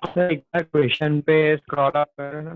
Sir एक बार question पे स्क्रॉल अप करो ना।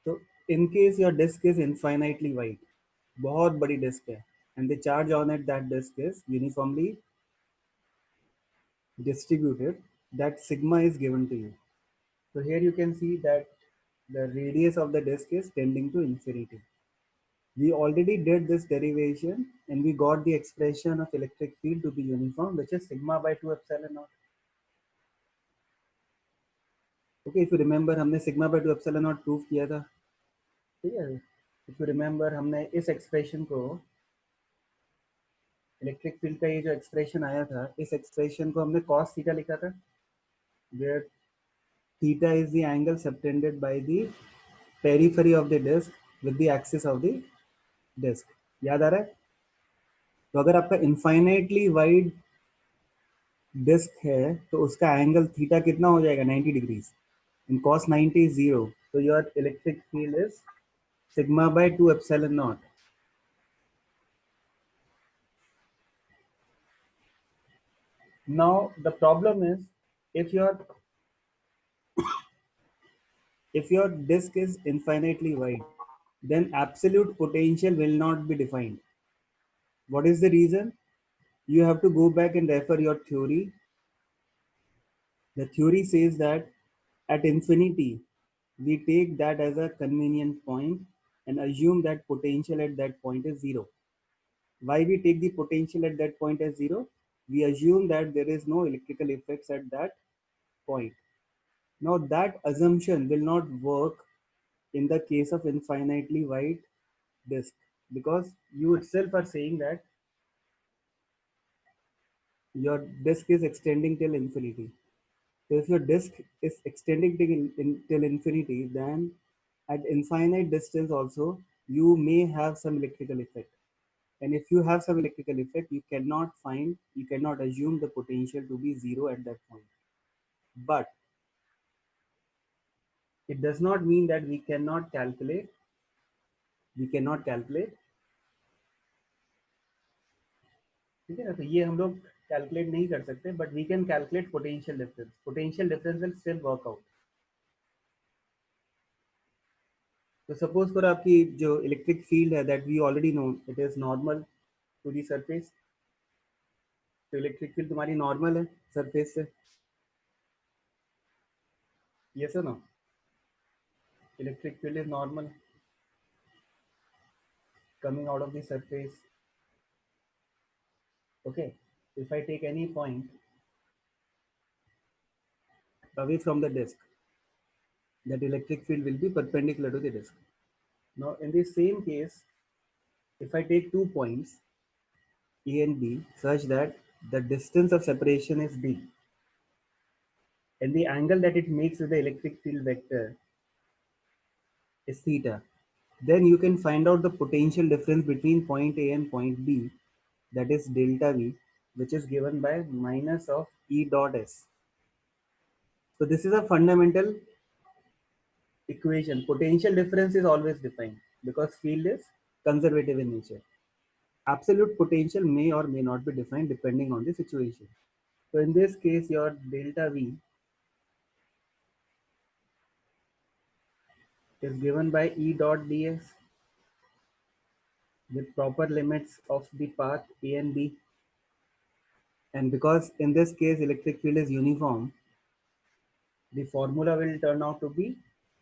तो in case your disc is infinitely wide, बहुत बड़ी डिस्क है, and the charge on it that disk is uniformly distributed, that sigma is given to you. So here you can see that the radius of the disk is tending to infinity. We already did this derivation and we got the expression of electric field to be uniform, which is sigma by 2 epsilon naught. Okay, if you remember हमने sigma by 2 epsilon naught prove किया था, ठीक है। If you remember हमने इस expression को, electric field का ये जो एक्सप्रेशन आया था, इस एक्सप्रेशन को हमने cos थीटा लिखा था, where theta is the angle subtended by the periphery of the disc with the axis of the disc. याद आ रहा है? तो अगर आपका इनफाइनाइटली वाइड डिस्क है तो उसका एंगल थीटा कितना हो जाएगा? 90 degrees. In cos 90 is 0, so your electric field is sigma by 2 epsilon naught. Now the problem is, if your disk is infinitely wide, then absolute potential will not be defined. What is the reason? You have to go back and refer your theory. The theory says that at infinity, we take that as a convenient point and assume that potential at that point is zero. Why we take the potential at that point as zero? We assume that there is no electrical effects at that point. Now that assumption will not work in the case of infinitely wide disk, because you itself are saying that your disk is extending till infinity. So if your disk is extending till infinity, then at infinite distance also you may have some electrical effect. And if you have some electrical effect, you cannot assume the potential to be zero at that point. But it does not mean that we cannot calculate, ठीक है ना? तो ये हम लोग calculate नहीं कर सकते, but we can calculate potential difference will still work out. तो सपोज करो आपकी जो इलेक्ट्रिक फील्ड है that we already know it is normal to the surface. तो इलेक्ट्रिक फील्ड तुम्हारी नॉर्मल है सरफेस से, यस और no? Electric field is normal coming out of the surface. Okay, if I take any point away from the disk, that electric field will be perpendicular to the disk. Now in the same case, if I take 2 points A and B such that the distance of separation is d and the angle that it makes with the electric field vector is theta, then you can find out the potential difference between point A and point B, that is delta V, which is given by minus of E dot S. So this is a fundamental equation. Potential difference is always defined because field is conservative in nature. Absolute potential may or may not be defined depending on the situation. So in this case, your delta V is given by E dot ds with proper limits of the path A and B. And because in this case electric field is uniform, the formula will turn out to be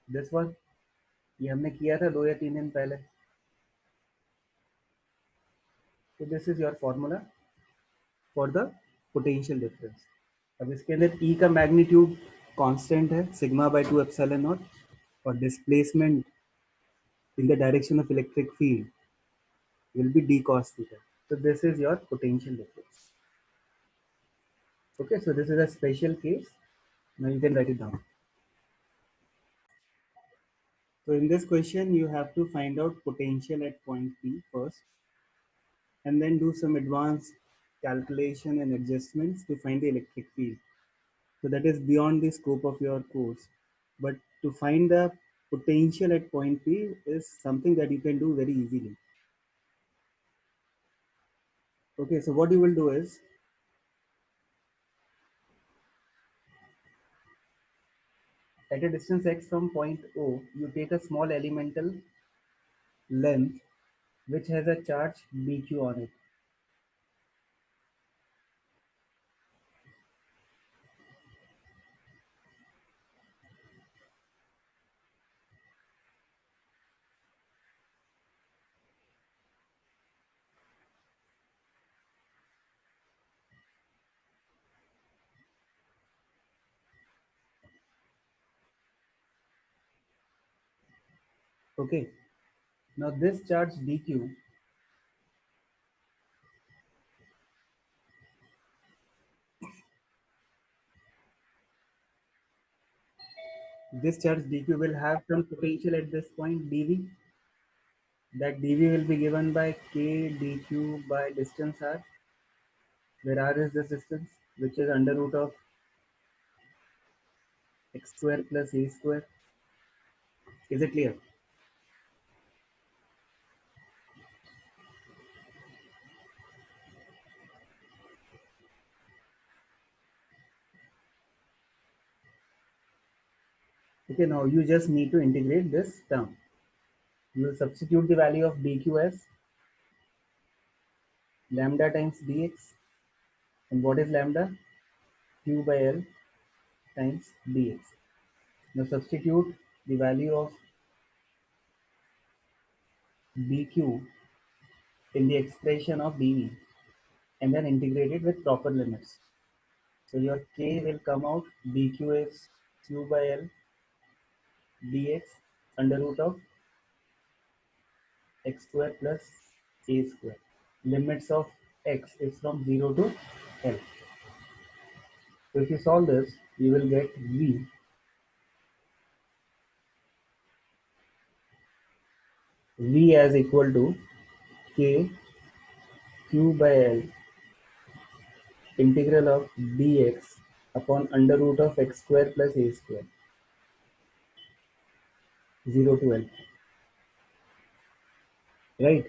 this one. ये हमने किया था 2 या 3 दिन पहले. So this is your formula for the potential difference. अब इसके अंदर E का मैग्नीट्यूड कांस्टेंट है सिग्मा बाय 2 एप्सिलॉन नॉट और displacement in the direction of electric field will be d cos theta. So this is your potential difference. Okay, so this is a special case. Now you can write it down. So in this question, you have to find out potential at point P first, and then do some advanced calculation and adjustments to find the electric field. So that is beyond the scope of your course. But to find the potential at point P is something that you can do very easily. Okay, so what you will do is, at a distance x from point O, you take a small elemental length which has a charge dq on it. Okay. Now this charge dq, this charge dq will have some potential at this point dv. That dv will be given by k dq by distance r, where r is this distance, which is under root of x square plus a square. Is it clear? Okay, now you just need to integrate this term. You will substitute the value of dq as lambda times dx. And what is lambda? Q by L times dx. Now substitute the value of dq in the expression of dv and then integrate it with proper limits. So your k will come out, dq is q by L dx under root of x square plus a square. Limits of x is from 0 to L. So if you solve this, you will get v as equal to k q by L integral of dx upon under root of x square plus a square, 0 to L. Right?